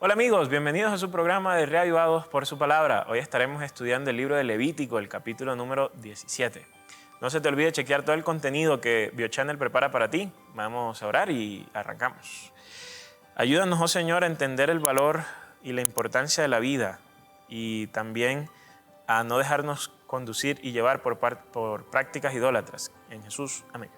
Hola amigos, bienvenidos a su programa de Reavivados por su Palabra. Hoy estaremos estudiando el libro de Levítico, el capítulo número 17. No se te olvide chequear todo el contenido que BioChannel prepara para ti. Vamos a orar y arrancamos. Ayúdanos, oh Señor, a entender el valor y la importancia de la vida y también a no dejarnos conducir y llevar por prácticas idólatras. En Jesús, amén.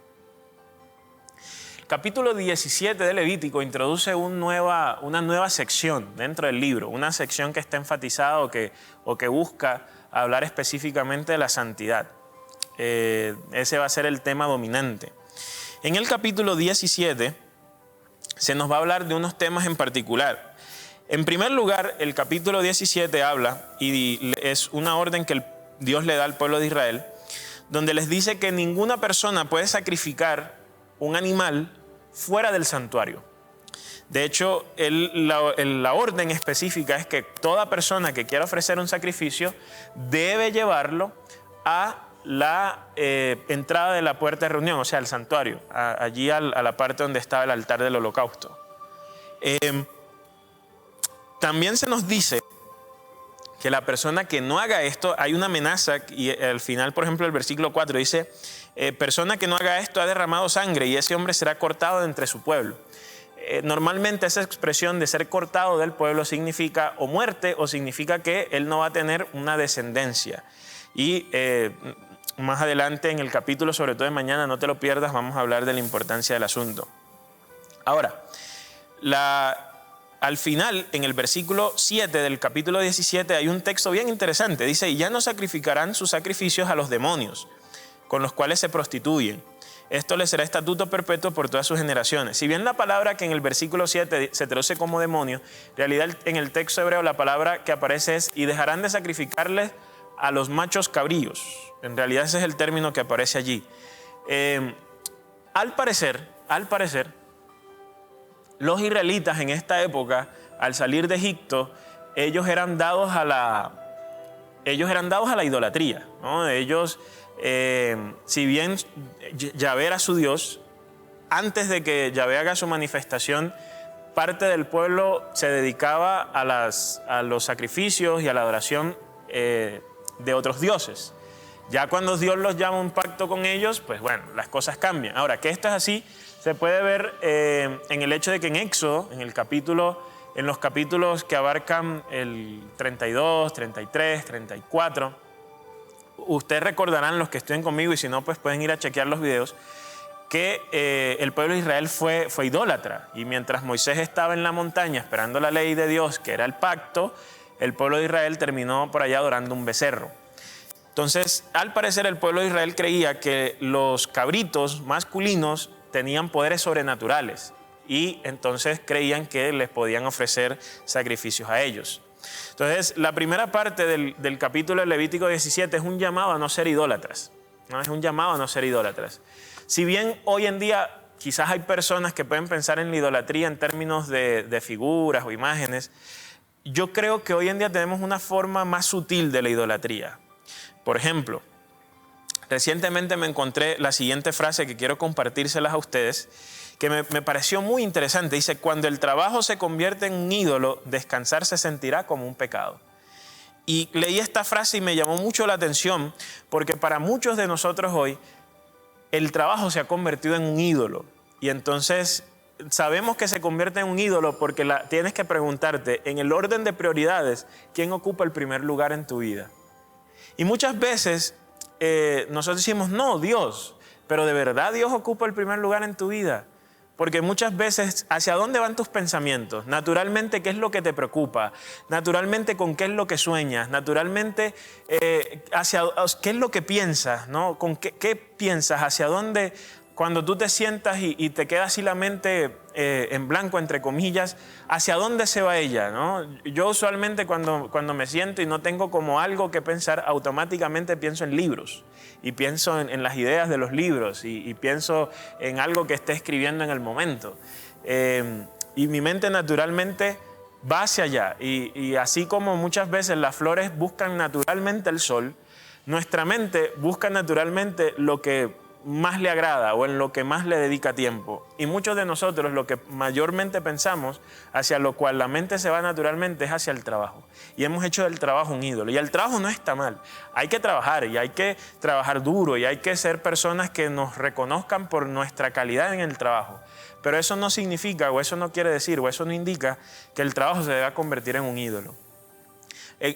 Capítulo 17 de Levítico introduce una nueva sección dentro del libro, una sección que está enfatizada o que busca hablar específicamente de la santidad. Ese va a ser el tema dominante. En el capítulo 17 se nos va a hablar de unos temas en particular. En primer lugar, el capítulo 17 habla, y es una orden que Dios le da al pueblo de Israel, donde les dice que ninguna persona puede sacrificar un animal fuera del santuario. De hecho, la orden específica es que toda persona que quiera ofrecer un sacrificio debe llevarlo a la entrada de la puerta de reunión, o sea, al santuario, allí a la parte donde estaba el altar del holocausto. También se nos dice que la persona que no haga esto, hay una amenaza, y al final, por ejemplo, el versículo 4 dice, persona que no haga esto ha derramado sangre y ese hombre será cortado de entre su pueblo. Normalmente esa expresión de ser cortado del pueblo significa o muerte o significa que él no va a tener una descendencia. Y más adelante en el capítulo, sobre todo de mañana, no te lo pierdas, vamos a hablar de la importancia del asunto. Ahora, al final, en el versículo 7 del capítulo 17, hay un texto bien interesante. Dice, y ya no sacrificarán sus sacrificios a los demonios, con los cuales se prostituyen. Esto les será estatuto perpetuo por todas sus generaciones. Si bien la palabra que en el versículo 7 se traduce como demonio, en realidad en el texto hebreo la palabra que aparece es, y dejarán de sacrificarles a los machos cabríos. En realidad ese es el término que aparece allí. Al parecer, los israelitas en esta época, al salir de Egipto, ellos eran dados a la idolatría, ¿no? Ellos, si bien Yahvé era su Dios, antes de que Yahvé haga su manifestación, parte del pueblo se dedicaba a los sacrificios y a la adoración de otros dioses. Ya cuando Dios los llama a un pacto con ellos, pues bueno, las cosas cambian. Ahora, que esto es así, se puede ver en el hecho de que en Éxodo, en los capítulos que abarcan el 32, 33, 34, ustedes recordarán, los que estén conmigo, y si no, pues pueden ir a chequear los videos, que el pueblo de Israel fue idólatra. Y mientras Moisés estaba en la montaña esperando la ley de Dios, que era el pacto, el pueblo de Israel terminó por allá adorando un becerro. Entonces, al parecer, el pueblo de Israel creía que los cabritos masculinos tenían poderes sobrenaturales y entonces creían que les podían ofrecer sacrificios a ellos. Entonces, la primera parte del capítulo de Levítico 17 es un llamado a no ser idólatras, ¿no? Es un llamado a no ser idólatras. Si bien hoy en día quizás hay personas que pueden pensar en la idolatría en términos de figuras o imágenes, yo creo que hoy en día tenemos una forma más sutil de la idolatría. Por ejemplo, recientemente me encontré la siguiente frase que quiero compartírselas a ustedes, que me pareció muy interesante. Dice, cuando el trabajo se convierte en un ídolo, descansar se sentirá como un pecado. Y leí esta frase y me llamó mucho la atención, porque para muchos de nosotros hoy, el trabajo se ha convertido en un ídolo. Y entonces sabemos que se convierte en un ídolo porque tienes que preguntarte, en el orden de prioridades, ¿quién ocupa el primer lugar en tu vida? Y muchas veces nosotros decimos, no, Dios, pero ¿de verdad Dios ocupa el primer lugar en tu vida? Porque muchas veces, ¿hacia dónde van tus pensamientos? Naturalmente, ¿qué es lo que te preocupa? Naturalmente, ¿con qué es lo que sueñas? Naturalmente, ¿qué es lo que piensas? ¿No? ¿Con qué piensas? ¿Hacia dónde? Cuando tú te sientas y te queda así la mente en blanco, entre comillas, ¿hacia dónde se va ella, ¿no? Yo usualmente cuando me siento y no tengo como algo que pensar, automáticamente pienso en libros y pienso en las ideas de los libros y pienso en algo que esté escribiendo en el momento. Y mi mente naturalmente va hacia allá. Y así como muchas veces las flores buscan naturalmente el sol, nuestra mente busca naturalmente lo que más le agrada o en lo que más le dedica tiempo. Y muchos de nosotros lo que mayormente pensamos, hacia lo cual la mente se va naturalmente, es hacia el trabajo. Y hemos hecho del trabajo un ídolo. Y el trabajo no está mal. Hay que trabajar y hay que trabajar duro y hay que ser personas que nos reconozcan por nuestra calidad en el trabajo. Pero eso no significa, o eso no quiere decir, o eso no indica que el trabajo se deba convertir en un ídolo.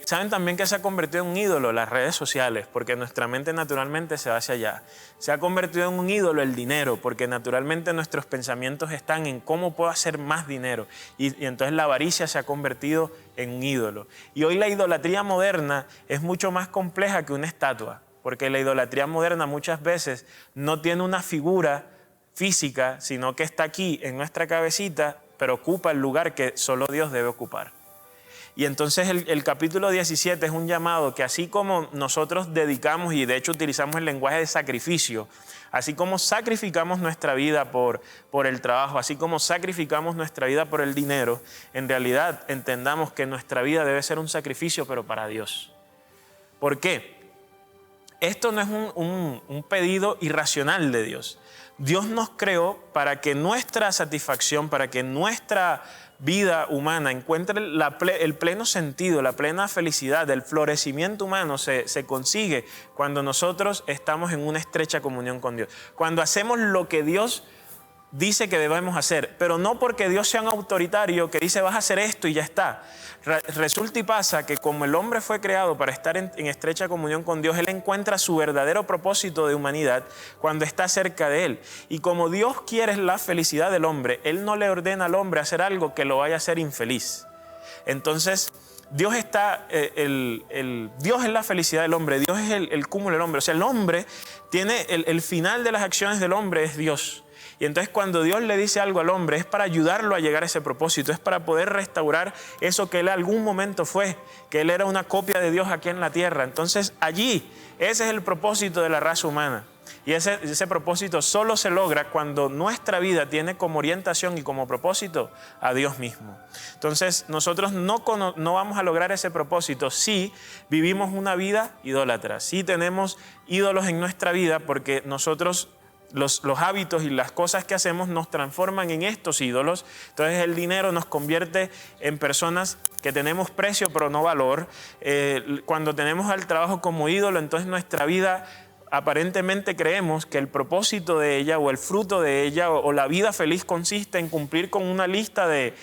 ¿Saben también que se ha convertido en un ídolo? Las redes sociales, porque nuestra mente naturalmente se va hacia allá. Se ha convertido en un ídolo el dinero, porque naturalmente nuestros pensamientos están en cómo puedo hacer más dinero. Y entonces la avaricia se ha convertido en un ídolo. Y hoy la idolatría moderna es mucho más compleja que una estatua, porque la idolatría moderna muchas veces no tiene una figura física, sino que está aquí en nuestra cabecita, pero ocupa el lugar que solo Dios debe ocupar. Y entonces el capítulo 17 es un llamado que así como nosotros dedicamos y de hecho utilizamos el lenguaje de sacrificio, así como sacrificamos nuestra vida por el trabajo, así como sacrificamos nuestra vida por el dinero, en realidad entendamos que nuestra vida debe ser un sacrificio, pero para Dios. ¿Por qué? Esto no es un pedido irracional de Dios. Dios nos creó para que nuestra satisfacción, para que nuestra vida humana encuentre el pleno sentido, la plena felicidad, el florecimiento humano se consigue cuando nosotros estamos en una estrecha comunión con Dios. Cuando hacemos lo que Dios dice que debemos hacer, pero no porque Dios sea un autoritario que dice vas a hacer esto y ya está. Resulta y pasa que como el hombre fue creado para estar en estrecha comunión con Dios, él encuentra su verdadero propósito de humanidad cuando está cerca de él. Y como Dios quiere la felicidad del hombre, él no le ordena al hombre hacer algo que lo vaya a hacer infeliz. Entonces, Dios Dios es la felicidad del hombre, Dios es el cúmulo del hombre. O sea, el hombre tiene el final de las acciones del hombre es Dios. Y entonces cuando Dios le dice algo al hombre es para ayudarlo a llegar a ese propósito, es para poder restaurar eso que él algún momento fue, que él era una copia de Dios aquí en la tierra. Entonces allí, ese es el propósito de la raza humana. Y ese propósito solo se logra cuando nuestra vida tiene como orientación y como propósito a Dios mismo. Entonces nosotros no vamos a lograr ese propósito si vivimos una vida idólatra, si tenemos ídolos en nuestra vida, porque nosotros los hábitos y las cosas que hacemos nos transforman en estos ídolos. Entonces el dinero nos convierte en personas que tenemos precio pero no valor. Cuando tenemos al trabajo como ídolo, entonces nuestra vida aparentemente creemos que el propósito de ella o el fruto de ella o la vida feliz consiste en cumplir con una lista de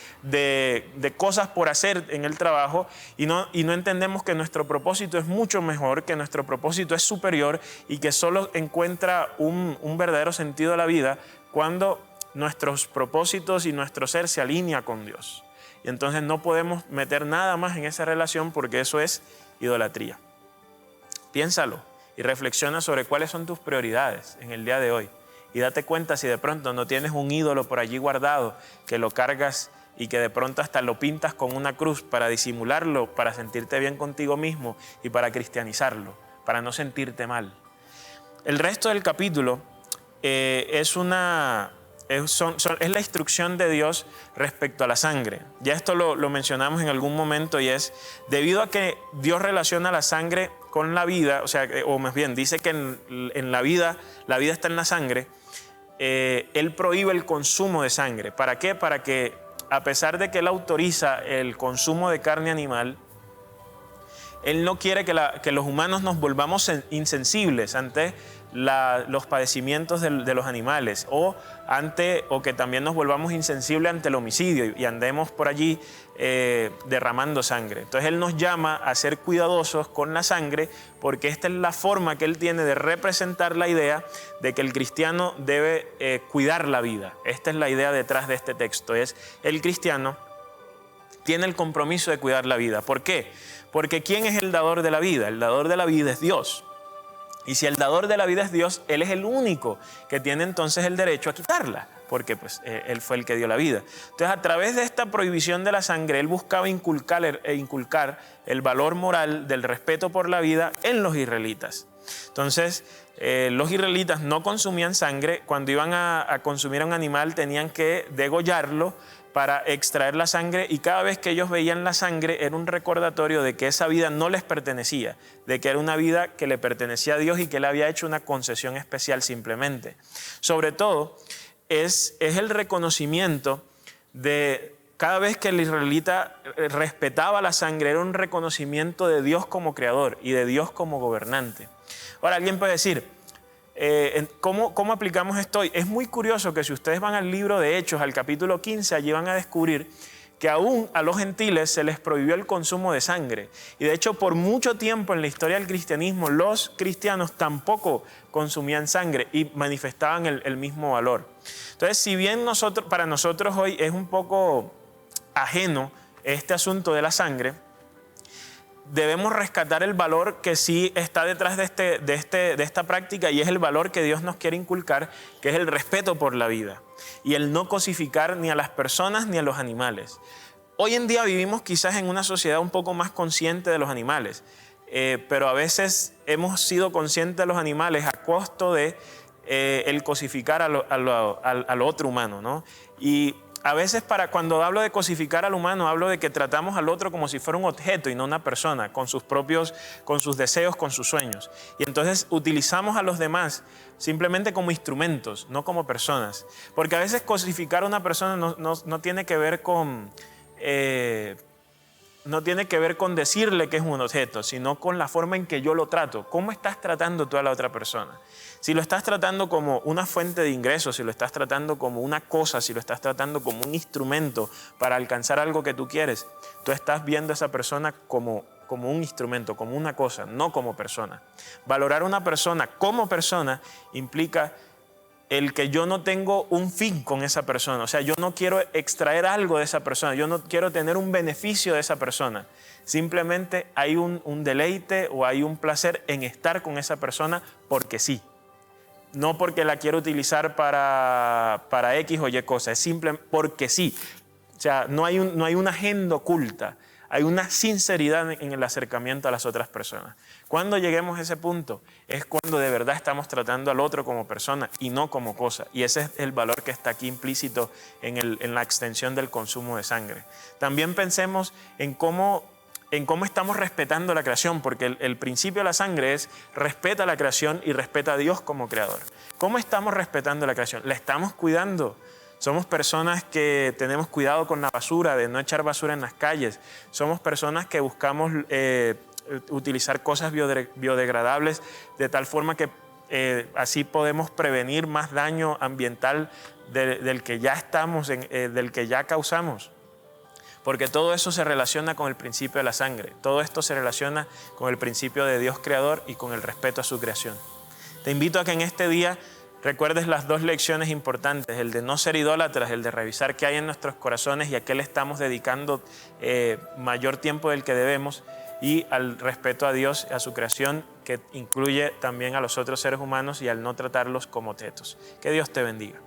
cosas por hacer en el trabajo y no entendemos que nuestro propósito es mucho mejor, que nuestro propósito es superior y que solo encuentra un verdadero sentido a la vida cuando nuestros propósitos y nuestro ser se alinea con Dios. Y entonces no podemos meter nada más en esa relación porque eso es idolatría. Piénsalo y reflexiona sobre cuáles son tus prioridades en el día de hoy. Y date cuenta si de pronto no tienes un ídolo por allí guardado, que lo cargas y que de pronto hasta lo pintas con una cruz para disimularlo, para sentirte bien contigo mismo y para cristianizarlo, para no sentirte mal. El resto del capítulo es la instrucción de Dios respecto a la sangre. Ya esto lo mencionamos en algún momento y es debido a que Dios relaciona la sangre con la vida, o más bien dice que en la vida está en la sangre, Él prohíbe el consumo de sangre. ¿Para qué? Para que a pesar de que Él autoriza el consumo de carne animal, Él no quiere que los humanos nos volvamos insensibles ante los padecimientos de los animales o que también nos volvamos insensibles ante el homicidio y andemos por allí derramando sangre. Entonces Él nos llama a ser cuidadosos con la sangre porque esta es la forma que Él tiene de representar la idea de que el cristiano debe cuidar la vida. Esta es la idea detrás de este texto, es el cristiano tiene el compromiso de cuidar la vida. ¿Por qué? Porque ¿quién es el dador de la vida? El dador de la vida es Dios. Y si el dador de la vida es Dios, Él es el único que tiene entonces el derecho a quitarla, porque pues, Él fue el que dio la vida. Entonces, a través de esta prohibición de la sangre, Él buscaba inculcar el valor moral del respeto por la vida en los israelitas. Entonces, los israelitas no consumían sangre. Cuando iban a consumir a un animal, tenían que degollarlo para extraer la sangre, y cada vez que ellos veían la sangre era un recordatorio de que esa vida no les pertenecía, de que era una vida que le pertenecía a Dios y que Él había hecho una concesión especial simplemente. Sobre todo, es el reconocimiento de cada vez que el israelita respetaba la sangre, era un reconocimiento de Dios como creador y de Dios como gobernante. Ahora, alguien puede decir, ¿cómo aplicamos esto hoy? Es muy curioso que si ustedes van al libro de Hechos, al capítulo 15, allí van a descubrir que aún a los gentiles se les prohibió el consumo de sangre. Y de hecho, por mucho tiempo en la historia del cristianismo, los cristianos tampoco consumían sangre y manifestaban el mismo valor. Entonces, si bien para nosotros hoy es un poco ajeno este asunto de la sangre, debemos rescatar el valor que sí está detrás de esta práctica, y es el valor que Dios nos quiere inculcar, que es el respeto por la vida y el no cosificar ni a las personas ni a los animales. Hoy en día vivimos quizás en una sociedad un poco más consciente de los animales, pero a veces hemos sido conscientes de los animales a costo de el cosificar al otro humano, ¿no? Y a veces cuando hablo de cosificar al humano, hablo de que tratamos al otro como si fuera un objeto y no una persona, con sus deseos, con sus sueños. Y entonces utilizamos a los demás simplemente como instrumentos, no como personas. Porque a veces cosificar a una persona no tiene que ver con decirle que es un objeto, sino con la forma en que yo lo trato. ¿Cómo estás tratando tú a la otra persona? Si lo estás tratando como una fuente de ingresos, si lo estás tratando como una cosa, si lo estás tratando como un instrumento para alcanzar algo que tú quieres, tú estás viendo a esa persona como un instrumento, como una cosa, no como persona. Valorar a una persona como persona implica el que yo no tengo un fin con esa persona. O sea, yo no quiero extraer algo de esa persona, yo no quiero tener un beneficio de esa persona. Simplemente hay un deleite o hay un placer en estar con esa persona porque sí. No porque la quiero utilizar para X o Y cosa, es simplemente porque sí. O sea, no hay una agenda oculta, hay una sinceridad en el acercamiento a las otras personas. Cuando lleguemos a ese punto es cuando de verdad estamos tratando al otro como persona y no como cosa. Y ese es el valor que está aquí implícito en la extensión del consumo de sangre. También pensemos en cómo estamos respetando la creación, porque el principio de la sangre es respeta la creación y respeta a Dios como creador. ¿Cómo estamos respetando la creación? ¿La estamos cuidando? Somos personas que tenemos cuidado con la basura, de no echar basura en las calles. Somos personas que buscamos utilizar cosas biodegradables de tal forma que así podemos prevenir más daño ambiental del que ya del que ya causamos. Porque todo eso se relaciona con el principio de la sangre. Todo esto se relaciona con el principio de Dios creador y con el respeto a su creación. Te invito a que en este día recuerdes las dos lecciones importantes, el de no ser idólatras, el de revisar qué hay en nuestros corazones y a qué le estamos dedicando mayor tiempo del que debemos, y al respeto a Dios, a su creación, que incluye también a los otros seres humanos, y al no tratarlos como objetos. Que Dios te bendiga.